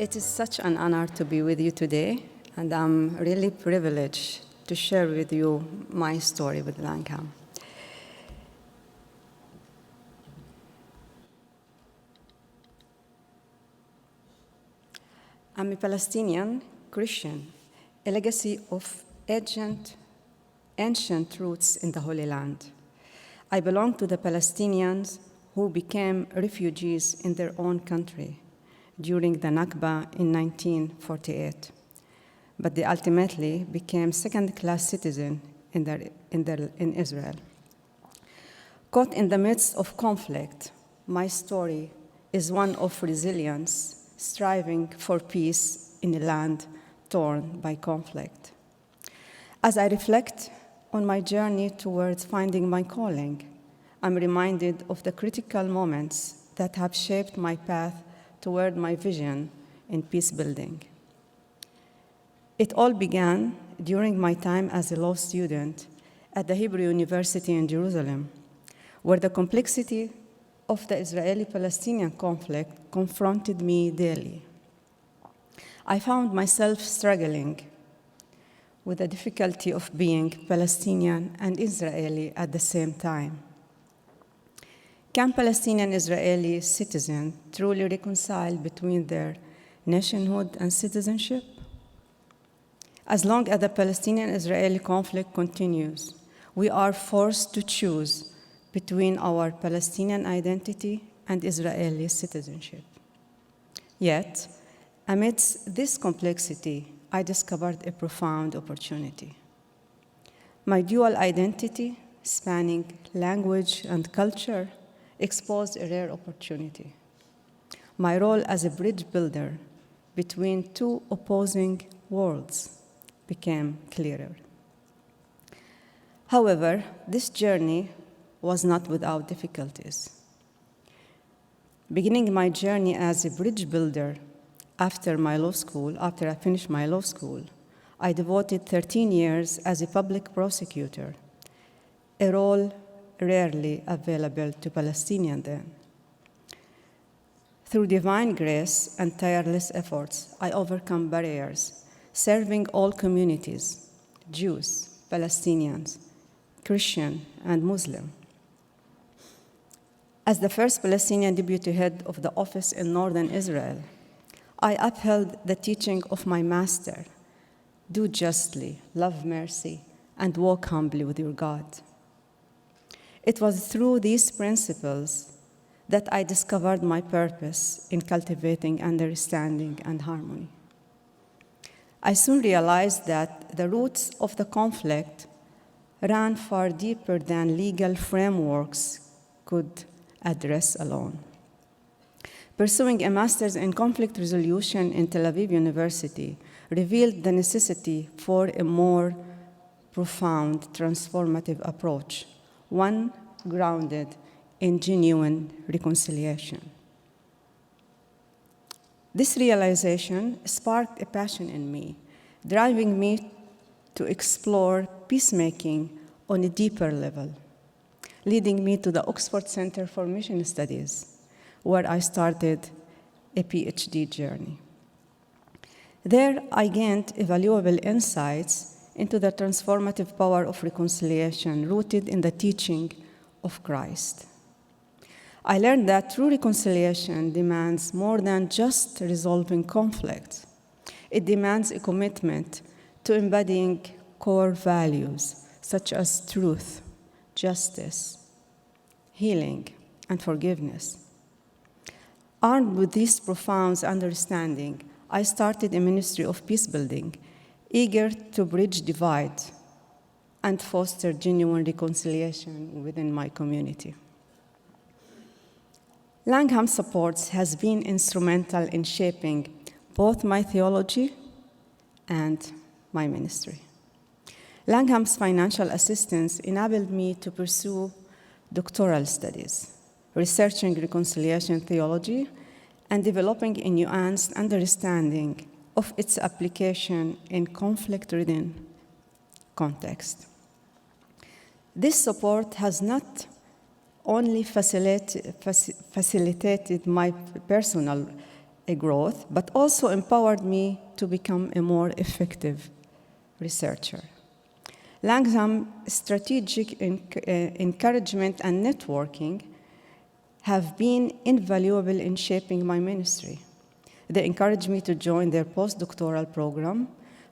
It is such an honor to be with you today, and I'm really privileged to share with you my story with Langham. I'm a Palestinian Christian, a legacy of ancient roots in the Holy Land. I belong to the Palestinians who became refugees in their own country during the Nakba in 1948, but they ultimately became second-class citizens in Israel. Caught in the midst of conflict, my story is one of resilience, striving for peace in a land torn by conflict. As I reflect on my journey towards finding my calling, I'm reminded of the critical moments that have shaped my path toward my vision in peace building. It all began during my time as a law student at the Hebrew University in Jerusalem, where the complexity of the Israeli-Palestinian conflict confronted me daily. I found myself struggling with the difficulty of being Palestinian and Israeli at the same time. Can Palestinian Israeli citizens truly reconcile between their nationhood and citizenship? As long as the Palestinian-Israeli conflict continues, we are forced to choose between our Palestinian identity and Israeli citizenship. Yet, amidst this complexity, I discovered a profound opportunity. My dual identity, spanning language and culture, exposed a rare opportunity. My role as a bridge builder between two opposing worlds became clearer. However, this journey was not without difficulties. Beginning my journey as a bridge builder after I finished my law school, I devoted 13 years as a public prosecutor, a role rarely available to Palestinians then. Through divine grace and tireless efforts, I overcome barriers, serving all communities, Jews, Palestinians, Christian, and Muslim. As the first Palestinian deputy head of the office in northern Israel, I upheld the teaching of my master, do justly, love mercy, and walk humbly with your God. It was through these principles that I discovered my purpose in cultivating understanding and harmony. I soon realized that the roots of the conflict ran far deeper than legal frameworks could address alone. Pursuing a master's in conflict resolution in Tel Aviv University revealed the necessity for a more profound, transformative approach, one grounded in genuine reconciliation. This realization sparked a passion in me, driving me to explore peacemaking on a deeper level, leading me to the Oxford Center for Mission Studies, where I started a PhD journey. There, I gained valuable insights into the transformative power of reconciliation rooted in the teaching of Christ. I learned that true reconciliation demands more than just resolving conflicts. It demands a commitment to embodying core values such as truth, justice, healing, and forgiveness. Armed with this profound understanding, I started a ministry of peace building, eager to bridge divide and foster genuine reconciliation within my community. Langham's support has been instrumental in shaping both my theology and my ministry. Langham's financial assistance enabled me to pursue doctoral studies, researching reconciliation theology and developing a nuanced understanding of its application in conflict-ridden context. This support has not only facilitated my personal a growth, but also empowered me to become a more effective researcher. Langham's strategic encouragement and networking have been invaluable in shaping my ministry. They encouraged me to join their postdoctoral program,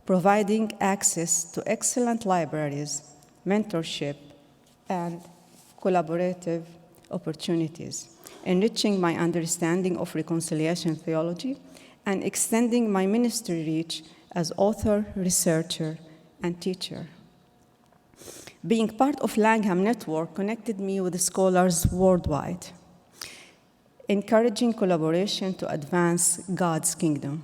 providing access to excellent libraries, mentorship, and collaborative opportunities, enriching my understanding of reconciliation theology and extending my ministry reach as author, researcher, and teacher. Being part of Langham Network connected me with scholars worldwide, encouraging collaboration to advance God's kingdom.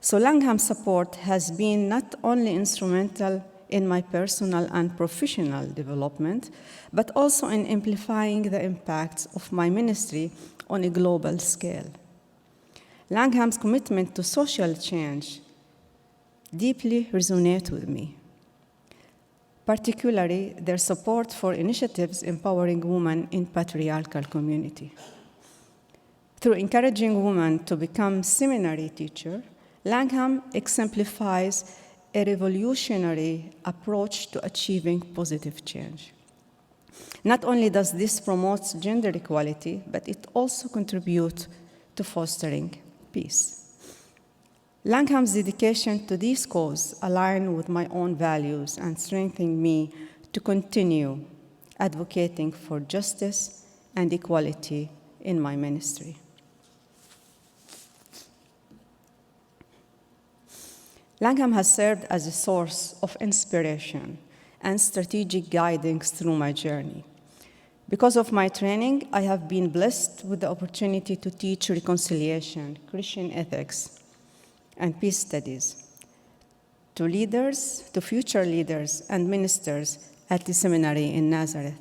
So Langham's support has been not only instrumental in my personal and professional development, but also in amplifying the impacts of my ministry on a global scale. Langham's commitment to social change deeply resonates with me, particularly their support for initiatives empowering women in patriarchal community. Through encouraging women to become seminary teachers, Langham exemplifies a revolutionary approach to achieving positive change. Not only does this promote gender equality, but it also contributes to fostering peace. Langham's dedication to this cause aligns with my own values and strengthens me to continue advocating for justice and equality in my ministry. Langham has served as a source of inspiration and strategic guidance through my journey. Because of my training, I have been blessed with the opportunity to teach reconciliation, Christian ethics, and peace studies to leaders, to future leaders and ministers at the seminary in Nazareth.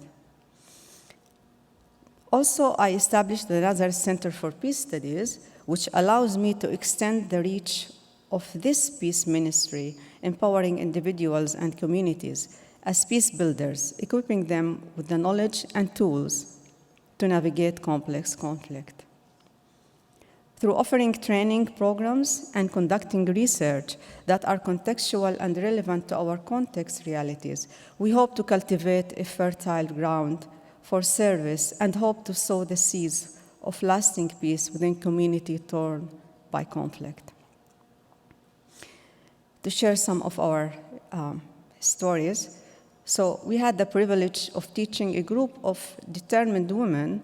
Also, I established the Nazareth Center for Peace Studies, which allows me to extend the reach of this peace ministry, empowering individuals and communities as peace builders, equipping them with the knowledge and tools to navigate complex conflict. Through offering training programs and conducting research that are contextual and relevant to our context realities, we hope to cultivate a fertile ground for service and hope to sow the seeds of lasting peace within community torn by conflict. To share some of our stories, so we had the privilege of teaching a group of determined women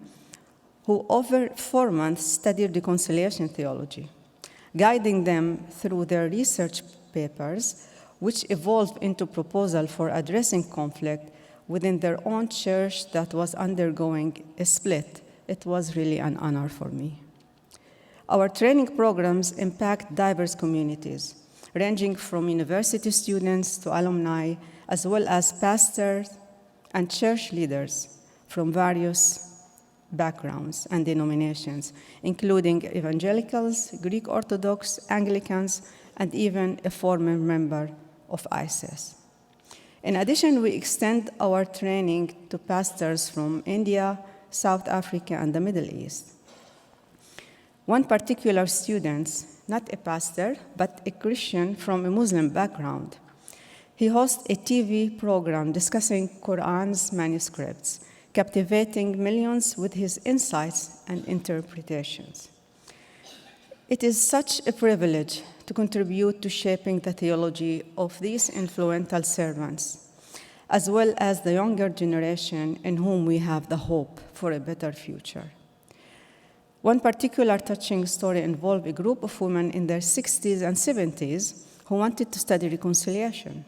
who over 4 months studied reconciliation theology, guiding them through their research papers, which evolved into proposal for addressing conflict within their own church that was undergoing a split. It was really an honor for me. Our training programs impact diverse communities, ranging from university students to alumni, as well as pastors and church leaders from various backgrounds and denominations, including evangelicals, Greek Orthodox, Anglicans, and even a former member of ISIS. In addition, we extend our training to pastors from India, South Africa, and the Middle East. One particular student, not a pastor, but a Christian from a Muslim background, he hosts a TV program discussing Quran's manuscripts, captivating millions with his insights and interpretations. It is such a privilege to contribute to shaping the theology of these influential servants, as well as the younger generation in whom we have the hope for a better future. One particular touching story involved a group of women in their 60s and 70s who wanted to study reconciliation.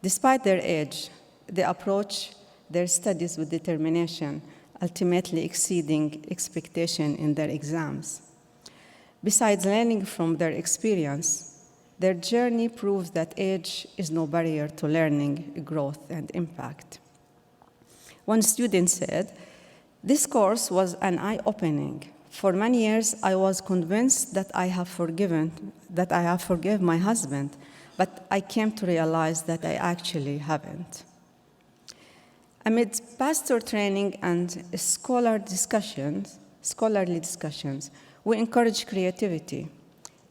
Despite their age, they approached their studies with determination, ultimately exceeding expectation in their exams. Besides learning from their experience, their journey proves that age is no barrier to learning, growth, and impact. One student said, "This course was an eye-opening. For many years, I was convinced that I have forgiven my husband, but I came to realize that I actually haven't." Amid pastor training and scholarly discussions, We encourage creativity.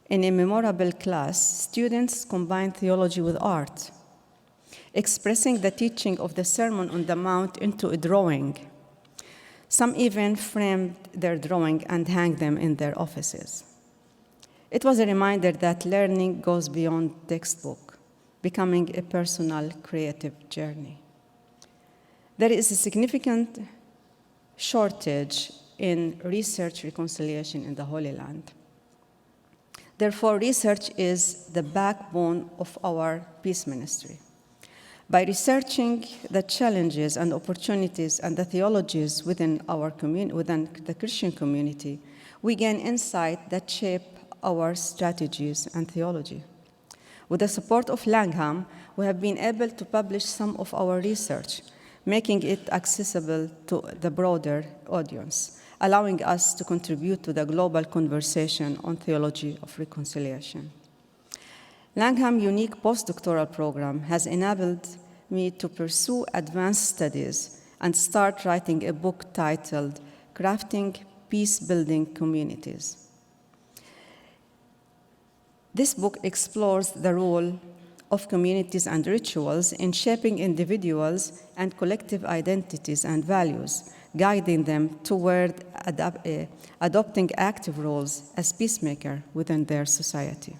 In a memorable class, students combined theology with art, expressing the teaching of the Sermon on the Mount into a drawing. Some even framed their drawing and hung them in their offices. It was a reminder that learning goes beyond textbook, becoming a personal, creative journey. There is a significant shortage in research reconciliation in the Holy Land. Therefore, research is the backbone of our peace ministry. By researching the challenges and opportunities and the theologies within the Christian community, we gain insight that shape our strategies and theology. With the support of Langham, we have been able to publish some of our research, making it accessible to the broader audience, allowing us to contribute to the global conversation on theology of reconciliation. Langham's unique postdoctoral program has enabled me to pursue advanced studies and start writing a book titled Crafting Peace-Building Communities. This book explores the role of communities and rituals in shaping individuals and collective identities and values, guiding them toward adopting active roles as peacemakers within their society.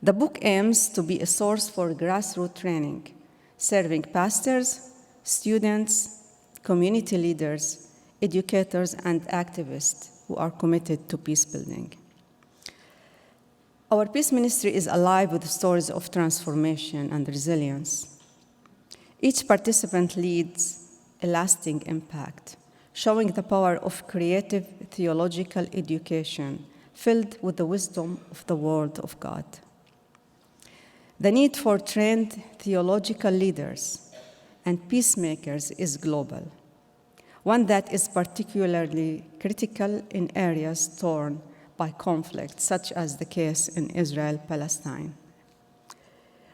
The book aims to be a source for grassroots training, serving pastors, students, community leaders, educators, and activists who are committed to peace building. Our peace ministry is alive with stories of transformation and resilience. Each participant leads a lasting impact, showing the power of creative theological education filled with the wisdom of the Word of God. The need for trained theological leaders and peacemakers is global, one that is particularly critical in areas torn by conflict, such as the case in Israel-Palestine.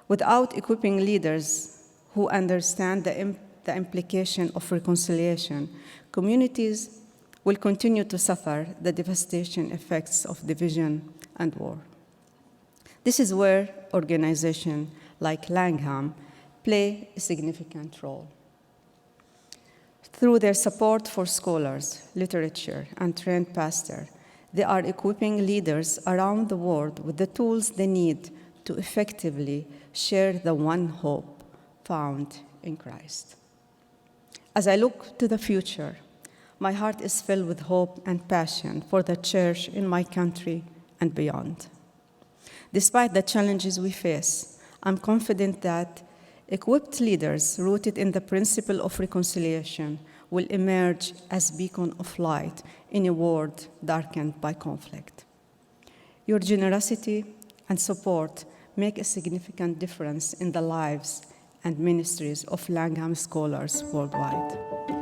Without equipping leaders who understand the implication of reconciliation, communities will continue to suffer the devastation effects of division and war. This is where organizations like Langham play a significant role. Through their support for scholars, literature, and trained pastors, they are equipping leaders around the world with the tools they need to effectively share the one hope found in Christ. As I look to the future, my heart is filled with hope and passion for the church in my country and beyond. Despite the challenges we face, I'm confident that equipped leaders rooted in the principle of reconciliation will emerge as beacon of light in a world darkened by conflict. Your generosity and support make a significant difference in the lives and ministries of Langham scholars worldwide.